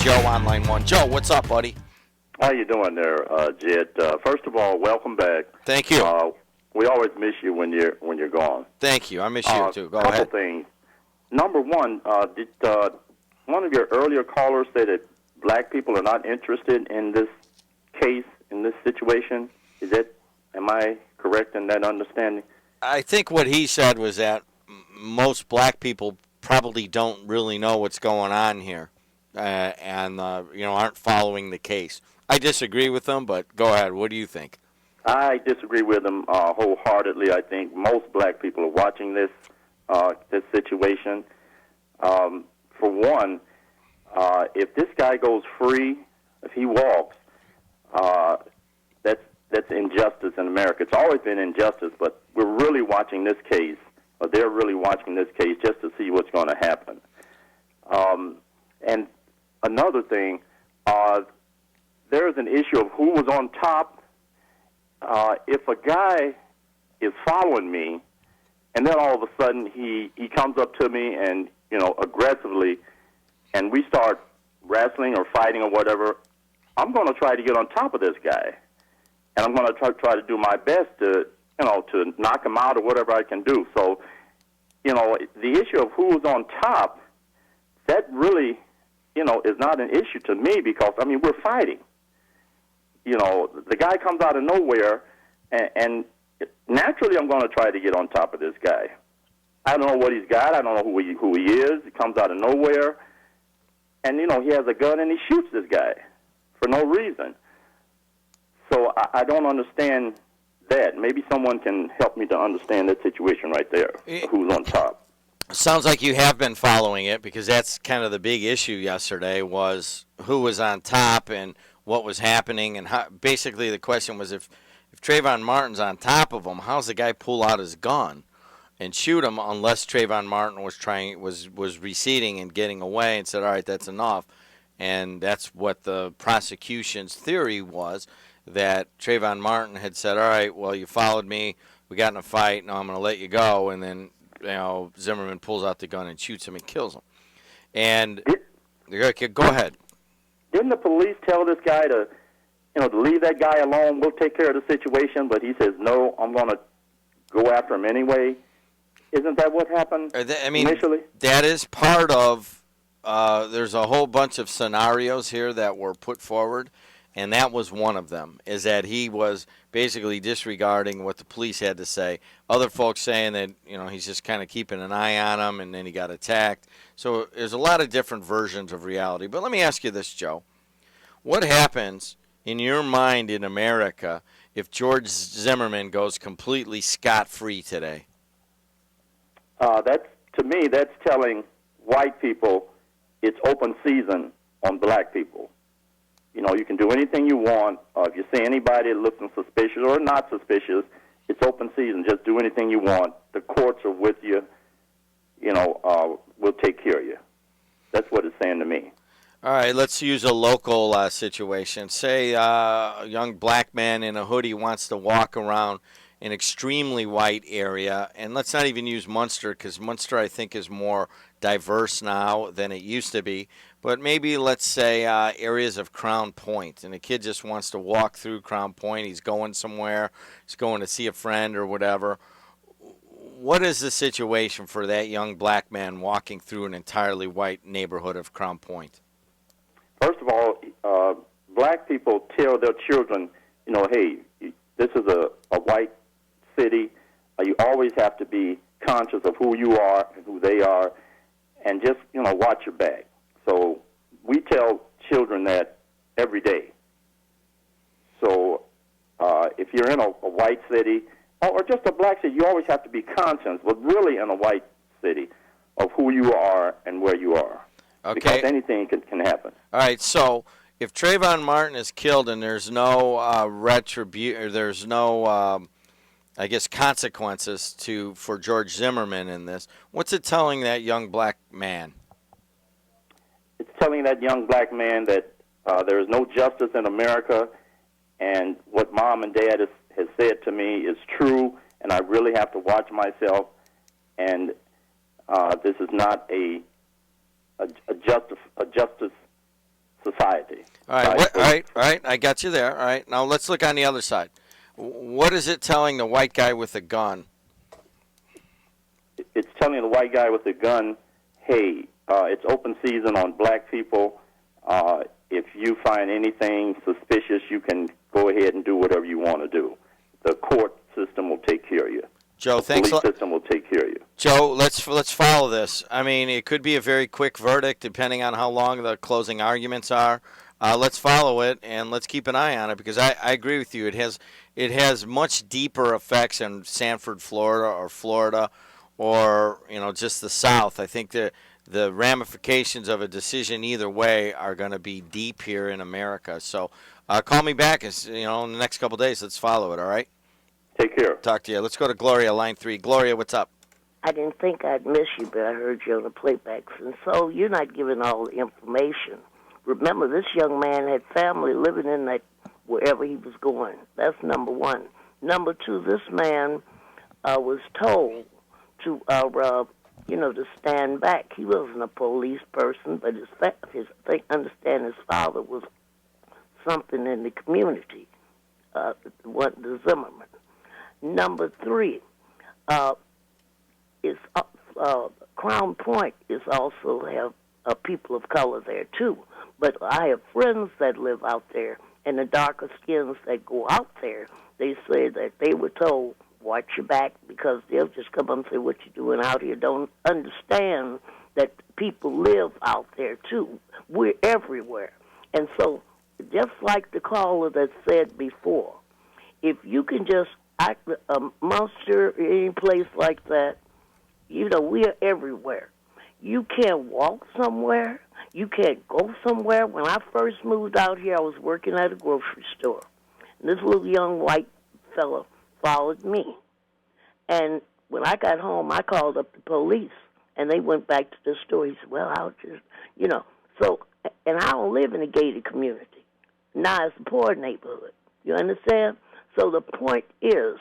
Joe on line one. Joe, what's up, buddy? How you doing there, Jed? First of all, welcome back. Thank you. We always miss you when you're gone. Thank you. I miss you too. Go couple ahead. Things. Number one, did one of your earlier callers say that black people are not interested in this case, in this situation? Am I correct in that understanding? I think what he said was that most black people probably don't really know what's going on here, and aren't following the case. I disagree with him, but go ahead. What do you think? I disagree with him wholeheartedly. I think most black people are watching this situation. For one, if this guy goes free, if he walks, that's injustice in America. It's always been injustice, but we're really watching this case, or they're really watching this case just to see what's going to happen. And another thing, there's an issue of who was on top. If a guy is following me, and then all of a sudden he comes up to me and, aggressively, and we start wrestling or fighting or whatever, I'm going to try to get on top of this guy. And I'm going to try to do my best to knock him out or whatever I can do. So, the issue of who's on top, that really, is not an issue to me because, we're fighting. The guy comes out of nowhere, and naturally I'm going to try to get on top of this guy. I don't know what he's got. I don't know who he is. He comes out of nowhere, and, he has a gun and he shoots this guy for no reason. So I don't understand that. Maybe someone can help me to understand that situation right there, who's on top. Sounds like you have been following it because that's kind of the big issue yesterday was who was on top and what was happening. And how, basically the question was if Trayvon Martin's on top of him, how's the guy pull out his gun and shoot him unless Trayvon Martin was receding and getting away and said, all right, that's enough. And that's what the prosecution's theory was, that Trayvon Martin had said, all right, well, you followed me, we got in a fight, now I'm going to let you go, and then Zimmerman pulls out the gun and shoots him and kills him. And go ahead. Didn't the police tell this guy to leave that guy alone, we'll take care of the situation, but he says, no, I'm going to go after him anyway? Isn't that what happened initially? That is part of, there's a whole bunch of scenarios here that were put forward. And that was one of them, is that he was basically disregarding what the police had to say. Other folks saying that, he's just kind of keeping an eye on him and then he got attacked. So there's a lot of different versions of reality. But let me ask you this, Joe. What happens in your mind in America if George Zimmerman goes completely scot-free today? To me, that's telling white people it's open season on black people. You can do anything you want. If you see anybody looking suspicious or not suspicious, it's open season. Just do anything you want. The courts are with you. We'll take care of you. That's what it's saying to me. All right, let's use a local situation. Say a young black man in a hoodie wants to walk around an extremely white area, and let's not even use Munster because Munster, I think, is more diverse now than it used to be. But maybe let's say areas of Crown Point, and a kid just wants to walk through Crown Point. He's going somewhere. He's going to see a friend or whatever. What is the situation for that young black man walking through an entirely white neighborhood of Crown Point? First of all, black people tell their children, hey, this is a white city. You always have to be conscious of who you are and who they are, and just, watch your back. So we tell children that every day. So if you're in a white city or just a black city, you always have to be conscious, but really in a white city, of who you are and where you are. Okay. Because anything can happen. All right, so if Trayvon Martin is killed and there's no retribution, there's no, consequences for George Zimmerman in this, what's it telling that young black man? It's telling that young black man that there is no justice in America, and what mom and dad has said to me is true, and I really have to watch myself, and this is not a justice society. All right, all right. I got you there. All right, now let's look on the other side. What is it telling the white guy with the gun? It's telling the white guy with the gun, hey, it's open season on black people. If you find anything suspicious, you can go ahead and do whatever you want to do. The court system will take care of you. Joe, the thanks. police system will take care of you. Joe, let's follow this. I mean, it could be a very quick verdict depending on how long the closing arguments are. Let's follow it and let's keep an eye on it because I agree with you. It has much deeper effects in Sanford, Florida, or just the South. I think the ramifications of a decision either way are going to be deep here in America. So call me back in the next couple of days. Let's follow it. All right. Take care. Talk to you. Let's go to Gloria, line 3. Gloria, what's up? I didn't think I'd miss you, but I heard you on the playbacks. And so you're not giving all the information. Remember, this young man had family living in that wherever he was going. That's number one. Number two, this man was told to, to stand back. He wasn't a police person, but I understand his father was something in the community, the Zimmerman. Number three, is Crown Point is also have people of color there too. But I have friends that live out there, and the darker skins that go out there, they say that they were told, watch your back, because they'll just come up and say, what you doing out here? Don't understand that people live out there too. We're everywhere. And so, just like the caller that said before, if you can just act Munster, any place like that, we are everywhere. You can't walk somewhere. You can't go somewhere. When I first moved out here, I was working at a grocery store. And this little young white fellow followed me. And when I got home, I called up the police, and they went back to the store. He said, well, I'll just, So, and I don't live in a gated community. Now it's a poor neighborhood. You understand? So the point is,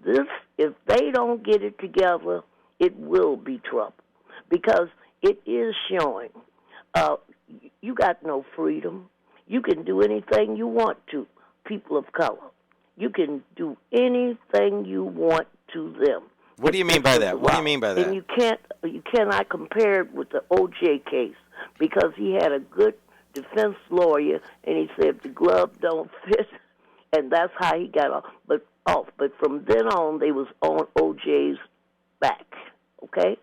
if they don't get it together, it will be trouble. Because it is showing you got no freedom. You can do anything you want to, people of color. You can do anything you want to them. What do you mean by that? What do you mean by that? And you cannot compare it with the O.J. case because he had a good defense lawyer, and he said if the glove don't fit, and that's how he got off. But from then on, they was on O.J.'s back. Okay.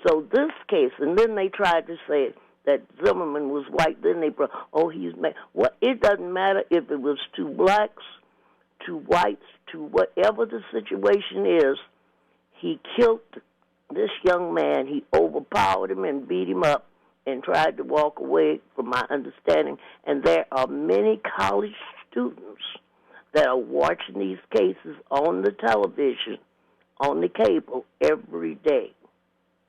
So this case, and then they tried to say that Zimmerman was white. Then they brought, he's mad. Well, it doesn't matter if it was two blacks, two whites, to whatever the situation is. He killed this young man. He overpowered him and beat him up and tried to walk away, from my understanding. And there are many college students that are watching these cases on the television, on the cable, every day.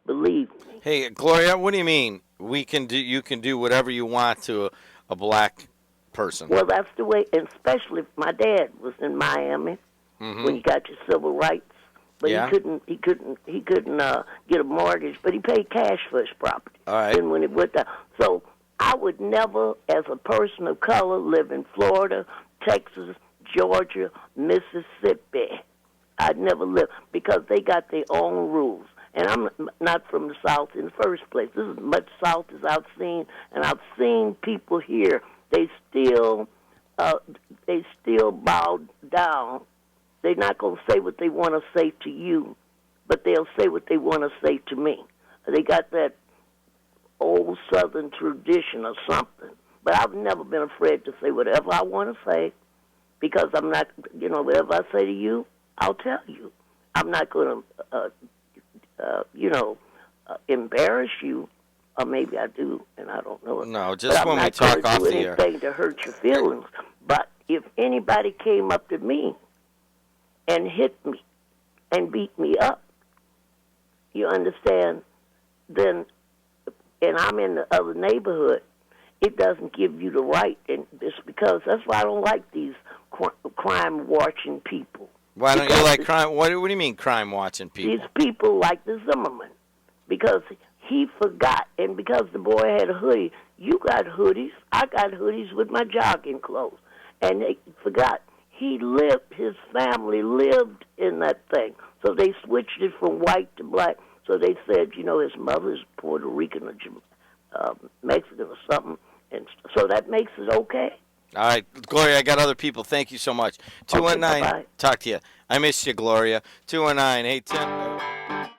Believe me. Hey, Gloria, what do you mean? You can do whatever you want to a black person. Well, that's the way, and especially if my dad was in Miami when you got your civil rights, but he couldn't get a mortgage, but he paid cash for his property. All right. And when it went down, so I would never, as a person of color, live in Florida, Texas, Georgia, Mississippi. I'd never live because they got their own rules. And I'm not from the South in the first place. This is as much South as I've seen, and I've seen people here. They still bow down. They're not going to say what they want to say to you, but they'll say what they want to say to me. They got that old Southern tradition or something. But I've never been afraid to say whatever I want to say because I'm not, whatever I say to you, I'll tell you. I'm not going to embarrass you, or maybe I do, and I don't know it. No, just when we talk off the air. I'm not going to do anything to hurt your feelings. But if anybody came up to me and hit me and beat me up, you understand, then, and I'm in the other neighborhood, it doesn't give you the right, and it's because that's why I don't like these crime-watching people. Why don't you like crime? What do you mean crime-watching people? These people like the Zimmerman, because he forgot, and because the boy had a hoodie, you got hoodies, I got hoodies with my jogging clothes, and they forgot. His family lived in that thing, so they switched it from white to black. So they said, his mother's Puerto Rican or Mexican or something, and so that makes it okay. All right, Gloria, I got other people. Thank you so much. 219, bye-bye. talk to you. I miss you, Gloria. 219-810.